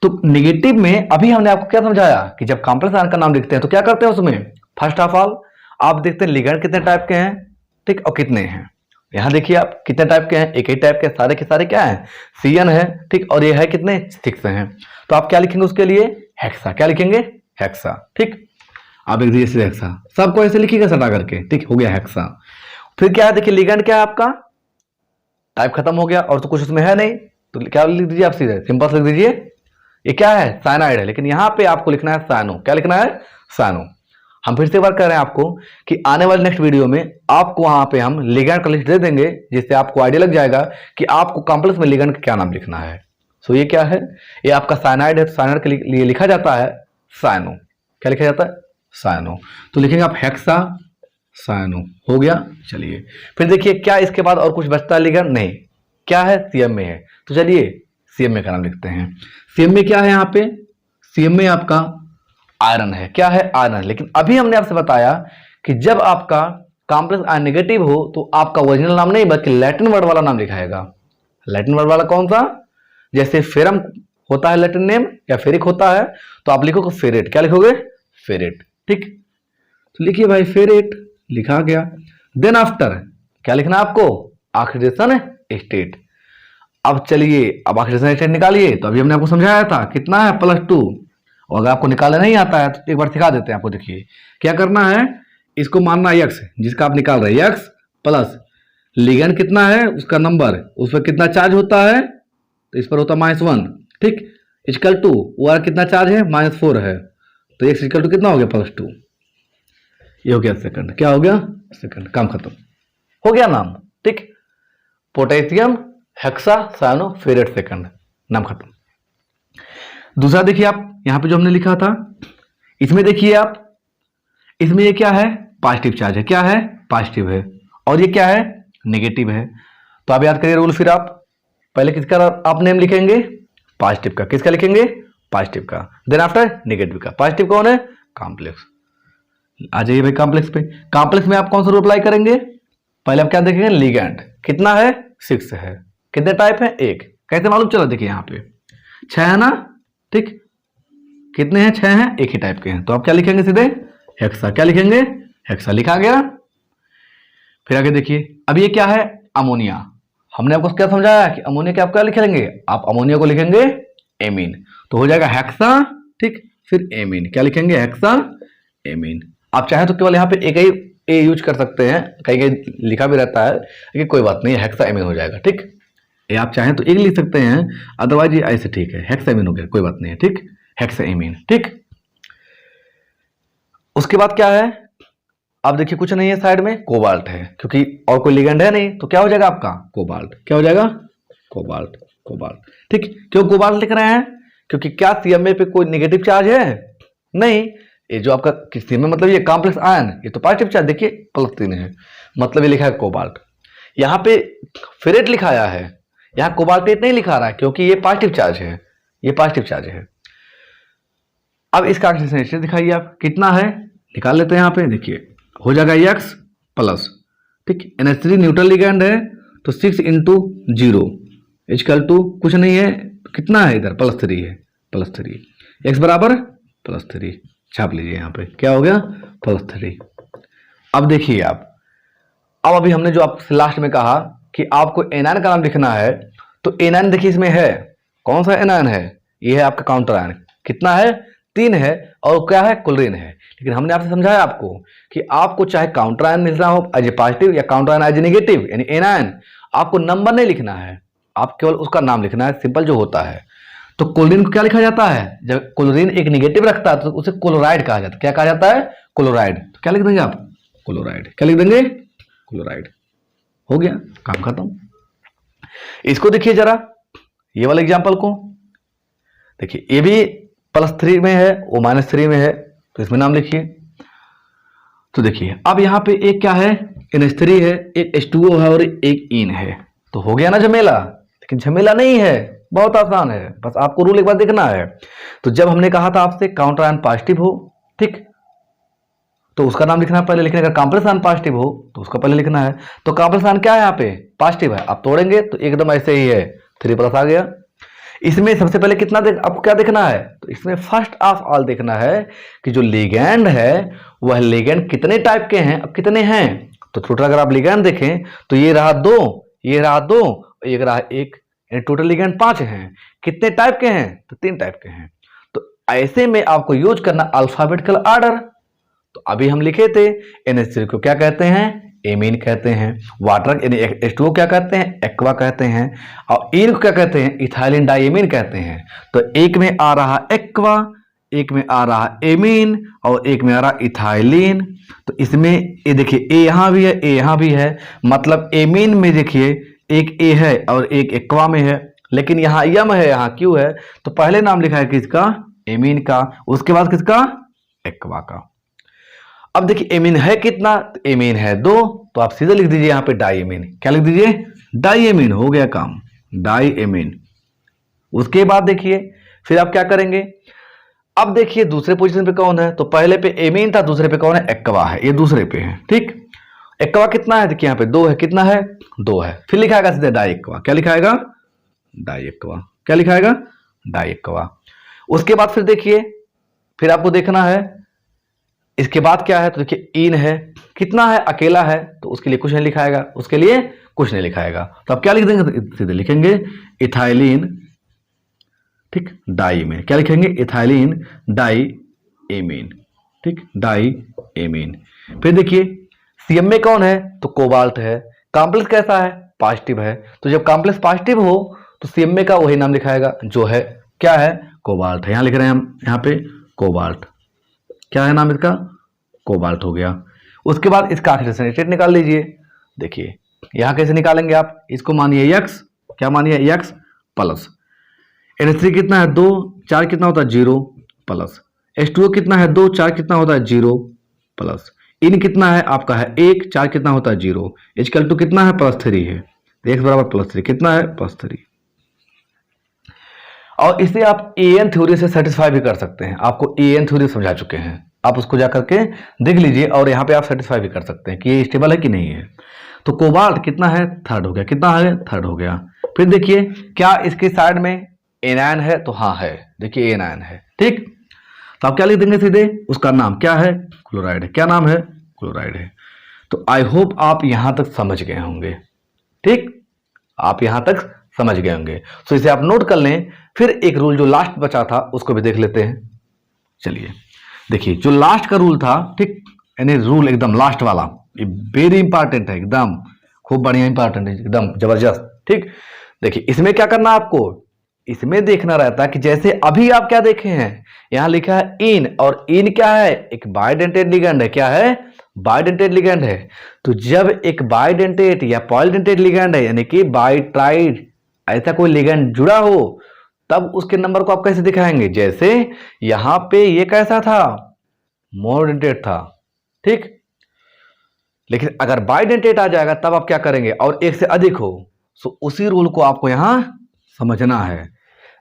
तो नेगेटिव में अभी हमने आपको क्या समझाया कि जब कॉम्प्लेक्स आयन का नाम लिखते हैं तो क्या करते हैं उसमें? फर्स्ट ऑफ ऑल आप देखते हैं लिगेंड कितने टाइप के हैं, ठीक, और कितने हैं। यहां देखिए आप कितने टाइप के हैं? एक ही टाइप के, सारे के सारे क्या हैं? CN है, ठीक, और ये है कितने? 6 हैं। तो आप क्या लिखेंगे उसके लिए? हेक्सा। क्या लिखेंगे? हेक्सा। ठीक, आप लिख दीजिए हेक्सा। सबको ऐसे लिखिएगा सटा करके, ठीक, हो गया हेक्सा। फिर क्या है? देखिए लिगेंड क्या है आपका? टाइप खत्म हो गया और तो कुछ उसमें है नहीं, तो क्या लिख दीजिए आप? सीधे सिंपल लिख दीजिए, ये क्या है? साइनाइड है। लेकिन यहां पे आपको लिखना है साइनो। क्या लिखना है? साइनो। हम फिर से बात कर रहे हैं आपको कि आने वाले नेक्स्ट वीडियो में आपको वहां पे हम लिगेंड का लिस्ट दे देंगे, जिससे आपको आइडिया लग जाएगा कि आपको कॉम्प्लेक्स में लिगेंड का क्या नाम लिखना है। सो ये क्या है? ये आपका साइनाइड है, तो साइनाइड के लिए लिखा जाता है साइनो। क्या लिखा जाता है? साइनो। तो लिखेंगे आप हेक्सा साइनो। हो गया? चलिए फिर देखिए क्या इसके बाद और कुछ बचता है लिगेंड? नहीं। क्या है? CMA है। तो चलिए CMA का नाम लिखते हैं। CMA क्या है? यहाँ पे CMA आपका आयरन है। क्या है? आयरन। लेकिन अभी हमने आपसे बताया कि जब आपका कॉम्प्लेक्स आयन नेगेटिव हो तो आपका ओरिजिनल नाम नहीं बल्कि लैटिन वर्ड वाला नाम लिखाएगा। लैटिन वर्ड वाला कौन सा? जैसे फेरम होता है लैटिन नेम, या फेरिक होता है, तो आप लिखोगे फेरेट। क्या लिखोगे? फेरेट। ठीक, तो लिखिए भाई फेरेट, लिखा गया। देन आफ्टर क्या लिखना है आपको? Oxidation state. अब चलिए अब ऑक्सीडेशन स्टेट निकालिए। तो अभी हमने आपको समझाया था कितना है? +2। और अगर आपको निकालना नहीं आता है तो एक बार सिखा देते हैं आपको। देखिए क्या करना है, इसको मानना एक्स, जिसका आप निकाल रहे हैं एक्स प्लस लिगेंड कितना है उसका नंबर, उस पर कितना चार्ज होता है, तो इस पर होता है -1, ठीक, इक्वल टू वो कितना चार्ज है -4 है, तो एक्स इक्वल टू कितना हो गया +2। ये हो गया सेकंड, क्या हो गया सेकंड, काम खत्म हो गया नाम, ठीक, पोटेशियम हेक्सासायनोफेरेट सेकंड, नाम खत्म। दूसरा देखिए आप यहां पे जो हमने लिखा था, इसमें देखिए आप, इसमें ये क्या है पॉजिटिव चार्ज है, क्या है पॉजिटिव है, और ये क्या है नेगेटिव है। तो आप याद करिए रूल, फिर आप पहले किसका आप नेम लिखेंगे पॉजिटिव का, किसका लिखेंगे पॉजिटिव का, देन आफ्टर नेगेटिव का। पॉजिटिव कौन है कॉम्प्लेक्स। आ जाइए भाई कॉम्प्लेक्स पे, कॉम्प्लेक्स में आप कौन सा रूल अप्लाई करेंगे, पहले आप क्या देखेंगे लिगेंड कितना है 6 है, कितने टाइप है 1, कैसे मालूम चला, देखिए यहाँ पे 6 है ना, ठीक, कितने हैं 6 हैं, एक ही टाइप के हैं, तो आप क्या लिखेंगे सीधे हेक्सा, क्या लिखेंगे हेक्सा, लिखा गया। फिर आगे देखिए, अब ये क्या है अमोनिया, हमने आपको क्या समझाया कि अमोनिया क्या आप क्या लिखेंगे, आप अमोनिया को लिखेंगे एमीन, तो हो जाएगा हेक्सा, ठीक, फिर एमीन, क्या लिखेंगे हेक्सा एमीन। आप चाहें तो केवल यहाँ पे एक ही ए यूज कर सकते हैं, कहीं कहीं लिखा भी रहता है, लेकिन कोई बात नहीं, हेक्सा एमीन हो जाएगा, ठीक, ये आप चाहें तो एक लिख सकते हैं, अदरवाइज ये ऐसे ठीक है, हेक्सा एमीन हो गया, कोई बात नहीं है, ठीक, हेक्सा एमीन, ठीक। उसके बाद क्या है, आप देखिए कुछ नहीं है साइड में, कोबाल्ट है, क्योंकि और कोई लिगेंड है नहीं, तो क्या हो जाएगा आपका कोबाल्ट, क्या हो जाएगा कोबाल्ट, कोबाल्ट, ठीक। क्यों कोबाल्ट लिख रहे हैं, क्योंकि क्या सीएमए पे कोई नेगेटिव चार्ज है नहीं, ये जो आपका सीएमए मतलब ये कॉम्प्लेक्स आयन, ये तो पॉजिटिव चार्ज, देखिए +3 है, मतलब ये लिखा है कोबाल्ट। यहाँ पे फेरेट लिखाया है, यहाँ कोबाल्टेट नहीं लिखा रहा है, क्योंकि ये पॉजिटिव चार्ज है, ये पॉजिटिव चार्ज है। अब इसका ऑक्सीडेशन दिखाइए आप कितना है, निकाल लेते हैं यहाँ पे, देखिए हो जाएगा x प्लस, ठीक, NH3 न्यूट्रल लिगेंड है, तो 6 × 0 इक्वल टू कुछ नहीं है, कितना है इधर +3 है, +3, x बराबर +3, छाप लीजिए यहाँ पे, क्या हो गया +3। अब देखिए आप, अब अभी हमने जो आपसे लास्ट में कहा कि आपको एनायन का नाम लिखना है, तो एनायन देखिए इसमें है, कौन सा एनायन है, ये है आपका काउंटर आयन, कितना है 3 है, और क्या है क्लोरीन है। लेकिन हमने आपसे समझाया आपको कि आपको चाहे काउंटर आयन लिखना हो एज ए पॉजिटिव या counter ion as a negative यानी एनायन, आपको नंबर नहीं लिखना है, आप केवल उसका नाम लिखना है, सिंपल जो होता है। तो क्लोरीन को क्या लिखा जाता है, जब क्लोरीन एक नेगेटिव रखता है तो उसे क्लोराइड कहा जाता है, क्या कहा जाता है क्लोराइड, तो क्या लिख देंगे आप क्लोराइड, क्या लिख देंगे क्लोराइड, हो गया काम खत्म। इसको देखिए जरा, ये वाला एग्जांपल को देखिए, ये भी +3 में है, वो -3 में है, तो इसमें नाम लिखिए। तो देखिए अब यहाँ पे एक क्या है NH3 है, एक H2O है और एक इन है, तो हो गया ना झमेला। लेकिन झमेला नहीं है, बहुत आसान है, बस आपको रूल एक बार देखना है। तो जब हमने कहा था आपसे काउंटर आयन पॉजिटिव हो, ठीक, तो उसका नाम लिखना है पहले, लेकिन अगर कॉम्प्लेक्स आयन पॉजिटिव हो तो उसका पहले लिखना है। तो कॉम्प्लेक्स आयन क्या है यहाँ पे पॉजिटिव है, आप तोड़ेंगे तो एकदम ऐसे ही है 3+ आ गया। इसमें सबसे पहले कितना आपको क्या देखना है, तो इसमें फर्स्ट ऑफ ऑल देखना है कि जो लिगेंड है वह लिगेंड कितने टाइप के हैं, अब कितने हैं, तो टोटल अगर आप लिगेंड देखें तो ये रहा 2, ये रहा 2, एक रहा 1, टोटल लिगेंड 5 हैं। कितने टाइप के हैं, तो 3 टाइप के हैं। तो ऐसे में आपको यूज करना अल्फाबेटिकल ऑर्डर। तो अभी हम लिखे थे NH3 को क्या कहते हैं एमीन कहते हैं, वाटर H2O क्या कहते हैं एक्वा कहते हैं, और इन को क्या कहते हैं इथाइलिन डाइएमीन कहते हैं। तो एक में आ रहा एक्वा, एक में आ रहा एमीन और एक में आ रहा इथाइलिन। तो इसमें ये देखिए ए यहाँ भी है, ए यहाँ भी है, मतलब एमीन में देखिए एक ए है और एक एक्वा में है, लेकिन यहाँ यम है यहाँ क्यू है। तो पहले नाम लिखा है किसका एमीन का, उसके बाद किसका एक्वा का। अब देखिए एमीन है कितना, तो एमीन है 2, तो आप सीधे लिख दीजिए यहाँ पे डाइएमीन, क्या लिख दीजिए डाइएमीन, हो गया काम डाइएमीन। उसके बाद देखिए फिर आप क्या करेंगे, अब देखिए दूसरे पोजीशन पे कौन है, तो पहले पे एमीन था, दूसरे पे कौन है एक्वा है, ये दूसरे पे है, ठीक। एक्वा कितना है, देखिए यहाँ पे 2 है, कितना है 2 है, फिर लिखाएगा सीधे डाई एक्वा, क्या लिखाएगा डाई एक्वा, क्या लिखाएगा डाई एक्वा। उसके बाद फिर देखिए फिर आपको देखना है इसके बाद क्या है, तो देखिए इन है, कितना है अकेला है, तो उसके लिए कुछ नहीं लिखाएगा, उसके लिए कुछ नहीं लिखाएगा। तो आप क्या लिख देंगे, तो सीधे लिखेंगे इथाइलिन, ठीक डाइएमीन, क्या लिखेंगे इथाइलिन डाइएमीन, ठीक, डाई एमीन। फिर देखिए सीएम में कौन है, तो कोबाल्ट है। कॉम्प्लेक्स कैसा है, पॉजिटिव है। तो जब कॉम्प्लेक्स पॉजिटिव हो तो सीएम में का वही नाम लिखाएगा जो है क्या है, कोबाल्ट है। यहां लिख रहे हैं हम, यहाँ पे कोबाल्ट, क्या है नाम इसका, कोबाल्ट हो गया। उसके बाद इसका ऑक्सीडेशन स्टेट निकाल लीजिए। देखिए यहां कैसे निकालेंगे आप, इसको मानिए x, क्या मानिए x प्लस NH3 कितना है 2, 4 कितना होता है 0 प्लस H2O कितना है 2, 4 कितना होता है 0 प्लस इन कितना है आपका है 1, 4 कितना होता है 0, इक्वल टू कितना है +3 है, x बराबर +3 कितना है +3। और इसे आप AN थ्योरी से सेटिस्फाई भी कर सकते हैं। आपको AN थ्योरी समझा चुके हैं, आप उसको जाकर के देख लीजिए और यहाँ पे आप सेटिस्फाई भी कर सकते हैं कि ये स्टेबल है कि नहीं है। तो कोबाल्ट कितना है, थर्ड हो गया, कितना है, थर्ड हो गया। फिर देखिए क्या इसके साइड में एनायन है, तो हाँ है, देखिए एनायन है, ठीक। तो आप क्या लिख देंगे सीधे, उसका नाम क्या है, क्लोराइड है। क्या नाम है, क्लोराइड है। तो आई होप आप यहां तक समझ गए होंगे, ठीक, आप यहां तक समझ गए होंगे। तो इसे आप नोट कर लें। फिर एक रूल जो लास्ट बचा था उसको भी देख लेते हैं। चलिए देखिए जो लास्ट का रूल था, ठीक, यानी रूल एकदम लास्ट वाला, ये वेरी इंपॉर्टेंट है, एकदम खूब बढ़िया इंपॉर्टेंट है, एकदम जबरदस्त, ठीक। देखिए इसमें क्या करना है आपको, इसमें देखना रहता है कि जैसे अभी आप क्या देखे हैं, यहां लिखा है इन, और इन क्या है, एक बाइडेंटेट लिगैंड है। क्या है, बाइडेंटेट लिगैंड है। तो जब एक बाइडेंटेट या पॉलीडेंटेट लिगैंड है, यानी कि बाइट्राइड ऐसा कोई लिगैंड जुड़ा हो, तब उसके नंबर को आप कैसे दिखाएंगे, जैसे यहां पे ये कैसा था, मोनोडेंटेट था, ठीक। लेकिन अगर बाइडेंटेट आ जाएगा तब आप क्या करेंगे, और एक से अधिक हो, सो उसी रूल को आपको यहां समझना है।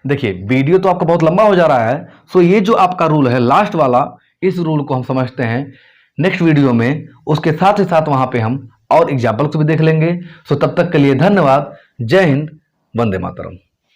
देखिए वीडियो तो आपका बहुत लंबा हो जा रहा है, सो ये जो आपका रूल है लास्ट वाला, इस रूल को हम समझते हैं नेक्स्ट वीडियो में। उसके साथ ही साथ वहां पे हम और एग्जाम्पल्स भी देख लेंगे। सो तब तक के लिए धन्यवाद। जय हिंद, वंदे मातरम।